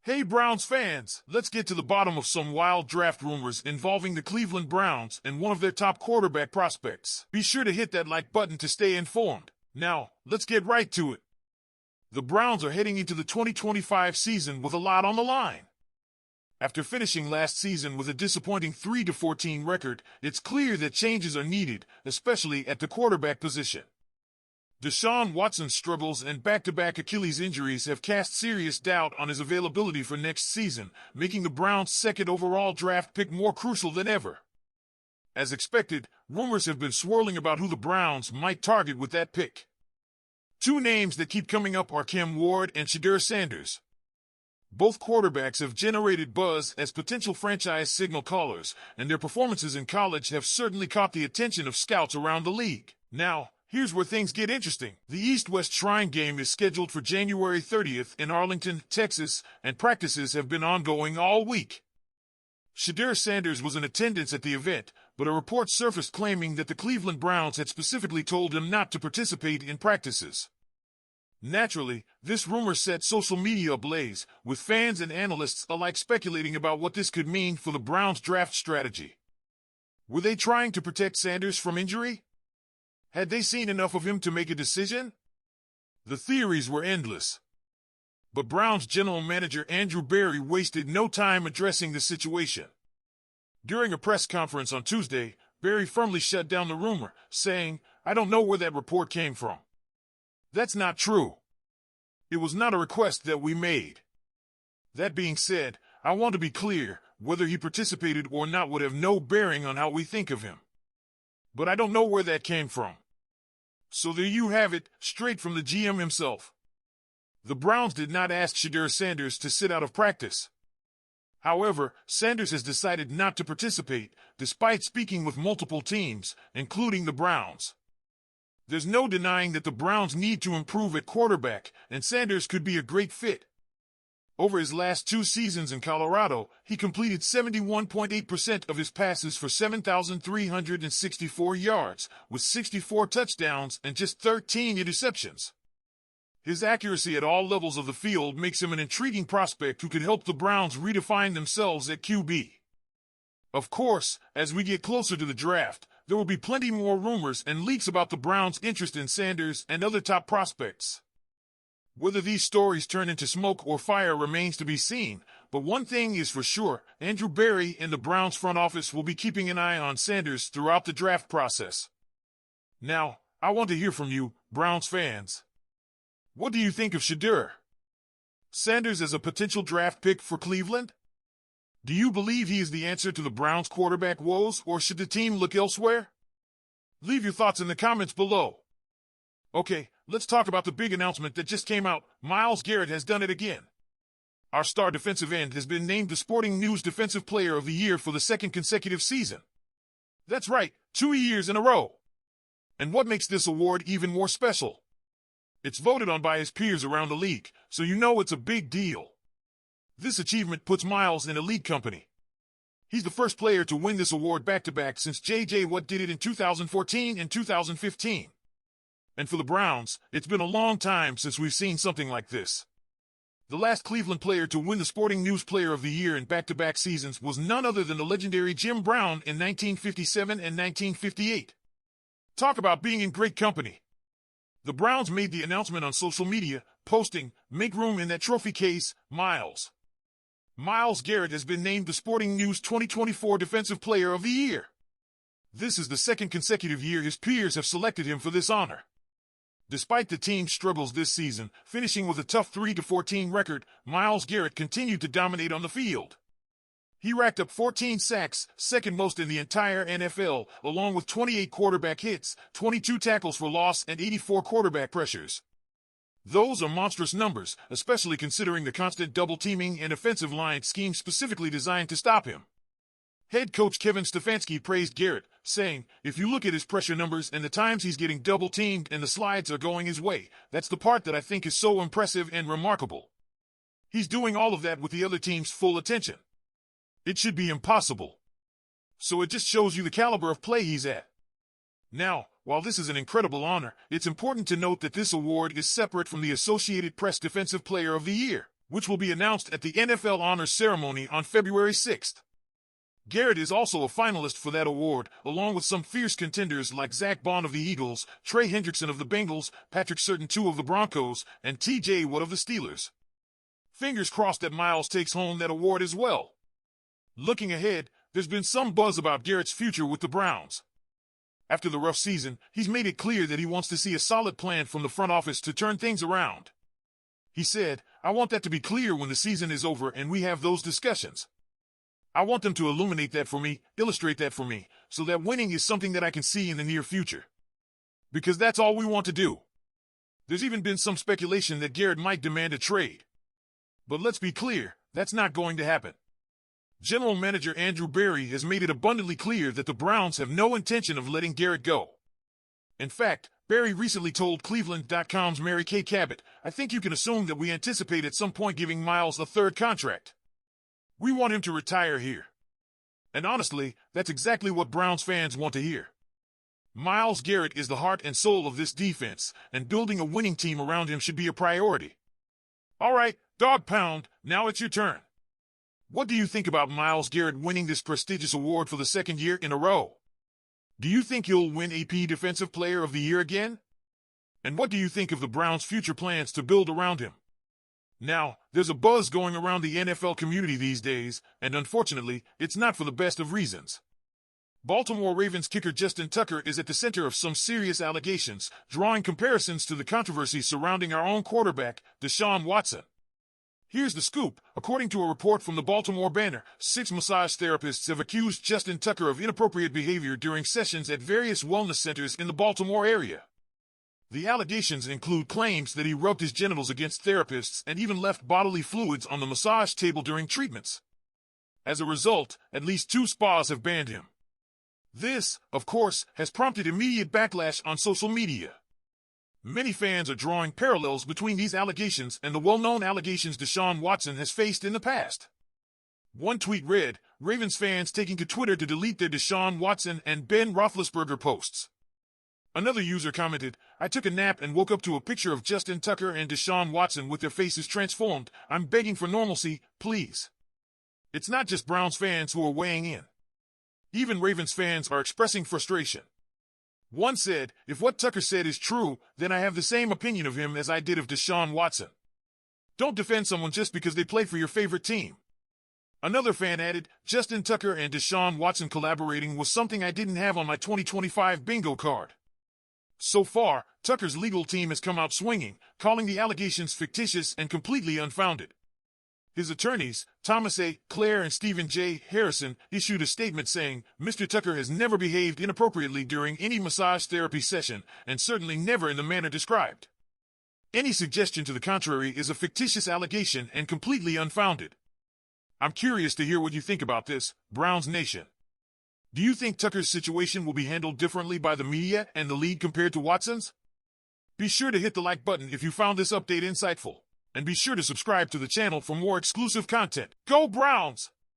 Hey Browns fans, let's get to the bottom of some wild draft rumors involving the Cleveland Browns and one of their top quarterback prospects. Be sure to hit that like button to stay informed. Now, let's get right to it. The Browns are heading into the 2025 season with a lot on the line. After finishing last season with a disappointing 3-14 record, it's clear that changes are needed, especially at the quarterback position. Deshaun Watson's struggles and back-to-back Achilles injuries have cast serious doubt on his availability for next season, making the Browns' second overall draft pick more crucial than ever. As expected, rumors have been swirling about who the Browns might target with that pick. Two names that keep coming up are Cam Ward and Shedeur Sanders. Both quarterbacks have generated buzz as potential franchise signal callers, and their performances in college have certainly caught the attention of scouts around the league. Now, here's where things get interesting. The East-West Shrine game is scheduled for January 30th in Arlington, Texas, and practices have been ongoing all week. Shedeur Sanders was in attendance at the event, but a report surfaced claiming that the Cleveland Browns had specifically told him not to participate in practices. Naturally, this rumor set social media ablaze, with fans and analysts alike speculating about what this could mean for the Browns' draft strategy. Were they trying to protect Sanders from injury? Had they seen enough of him to make a decision? The theories were endless. But Browns general manager Andrew Berry wasted no time addressing the situation. During a press conference on Tuesday, Berry firmly shut down the rumor, saying, "I don't know where that report came from. That's not true. It was not a request that we made. That being said, I want to be clear, whether he participated or not would have no bearing on how we think of him. But I don't know where that came from." So there you have it, straight from the GM himself. The Browns did not ask Shedeur Sanders to sit out of practice. However, Sanders has decided not to participate, despite speaking with multiple teams, including the Browns. There's no denying that the Browns need to improve at quarterback, and Sanders could be a great fit. Over his last two seasons in Colorado, he completed 71.8% of his passes for 7,364 yards, with 64 touchdowns and just 13 interceptions. His accuracy at all levels of the field makes him an intriguing prospect who could help the Browns redefine themselves at QB. Of course, as we get closer to the draft, there will be plenty more rumors and leaks about the Browns' interest in Sanders and other top prospects. Whether these stories turn into smoke or fire remains to be seen, but one thing is for sure, Andrew Berry and the Browns front office will be keeping an eye on Sanders throughout the draft process. Now, I want to hear from you, Browns fans. What do you think of Shedeur Sanders as a potential draft pick for Cleveland? Do you believe he is the answer to the Browns' quarterback woes, or should the team look elsewhere? Leave your thoughts in the comments below. Okay, let's talk about the big announcement that just came out. Myles Garrett has done it again. Our star defensive end has been named the Sporting News Defensive Player of the Year for the second consecutive season. That's right, 2 years in a row. And what makes this award even more special? It's voted on by his peers around the league, so you know it's a big deal. This achievement puts Myles in elite company. He's the first player to win this award back-to-back since J.J. Watt did it in 2014 and 2015. And for the Browns, it's been a long time since we've seen something like this. The last Cleveland player to win the Sporting News Player of the Year in back-to-back seasons was none other than the legendary Jim Brown in 1957 and 1958. Talk about being in great company. The Browns made the announcement on social media, posting, "Make room in that trophy case, Myles." Myles Garrett has been named the Sporting News 2024 Defensive Player of the Year. This is the second consecutive year his peers have selected him for this honor. Despite the team's struggles this season, finishing with a tough 3-14 record, Myles Garrett continued to dominate on the field. He racked up 14 sacks, second most in the entire NFL, along with 28 quarterback hits, 22 tackles for loss, and 84 quarterback pressures. Those are monstrous numbers, especially considering the constant double-teaming and offensive line scheme specifically designed to stop him. Head coach Kevin Stefanski praised Garrett, saying, "If you look at his pressure numbers and the times he's getting double-teamed and the slides are going his way, that's the part that I think is so impressive and remarkable. He's doing all of that with the other team's full attention. It should be impossible. So it just shows you the caliber of play he's at." Now, while this is an incredible honor, it's important to note that this award is separate from the Associated Press Defensive Player of the Year. which will be announced at the NFL Honors Ceremony on February 6th. Garrett is also a finalist for that award, along with some fierce contenders like Zach Bond of the Eagles, Trey Hendrickson of the Bengals, Patrick Surtain II of the Broncos, and T.J. Watt of the Steelers. Fingers crossed that Miles takes home that award as well. Looking ahead, there's been some buzz about Garrett's future with the Browns. After the rough season, he's made it clear that he wants to see a solid plan from the front office to turn things around. He said, "I want that to be clear when the season is over and we have those discussions. I want them to illuminate that for me, illustrate that for me, so that winning is something that I can see in the near future. Because that's all we want to do." There's even been some speculation that Garrett might demand a trade. But let's be clear, that's not going to happen. General Manager Andrew Berry has made it abundantly clear that the Browns have no intention of letting Garrett go. In fact, Berry recently told Cleveland.com's Mary Kay Cabot, "I think you can assume that we anticipate at some point giving Miles a third contract. We want him to retire here." And honestly, that's exactly what Browns fans want to hear. Myles Garrett is the heart and soul of this defense, and building a winning team around him should be a priority. All right, Dawg Pound, now it's your turn. What do you think about Myles Garrett winning this prestigious award for the second year in a row? Do you think he'll win AP Defensive Player of the Year again? And what do you think of the Browns' future plans to build around him? Now, there's a buzz going around the NFL community these days, and unfortunately, it's not for the best of reasons. Baltimore Ravens kicker Justin Tucker is at the center of some serious allegations, drawing comparisons to the controversy surrounding our own quarterback, Deshaun Watson. Here's the scoop. According to a report from the Baltimore Banner, 6 massage therapists have accused Justin Tucker of inappropriate behavior during sessions at various wellness centers in the Baltimore area. The allegations include claims that he rubbed his genitals against therapists and even left bodily fluids on the massage table during treatments. As a result, at least 2 spas have banned him. This, of course, has prompted immediate backlash on social media. Many fans are drawing parallels between these allegations and the well-known allegations Deshaun Watson has faced in the past. One tweet read, "Ravens fans taking to Twitter to delete their Deshaun Watson and Ben Roethlisberger posts." Another user commented, "I took a nap and woke up to a picture of Justin Tucker and Deshaun Watson with their faces transformed. I'm begging for normalcy, please." It's not just Browns fans who are weighing in. Even Ravens fans are expressing frustration. One said, "If what Tucker said is true, then I have the same opinion of him as I did of Deshaun Watson. Don't defend someone just because they play for your favorite team." Another fan added, "Justin Tucker and Deshaun Watson collaborating was something I didn't have on my 2025 bingo card." So far, Tucker's legal team has come out swinging, calling the allegations fictitious and completely unfounded. His attorneys, Thomas A. Clare and Stephen J. Harrison, issued a statement saying, "Mr. Tucker has never behaved inappropriately during any massage therapy session, and certainly never in the manner described. Any suggestion to the contrary is a fictitious allegation and completely unfounded." I'm curious to hear what you think about this, Browns Nation. Do you think Tucker's situation will be handled differently by the media and the league compared to Watson's? Be sure to hit the like button if you found this update insightful. And be sure to subscribe to the channel for more exclusive content. Go Browns!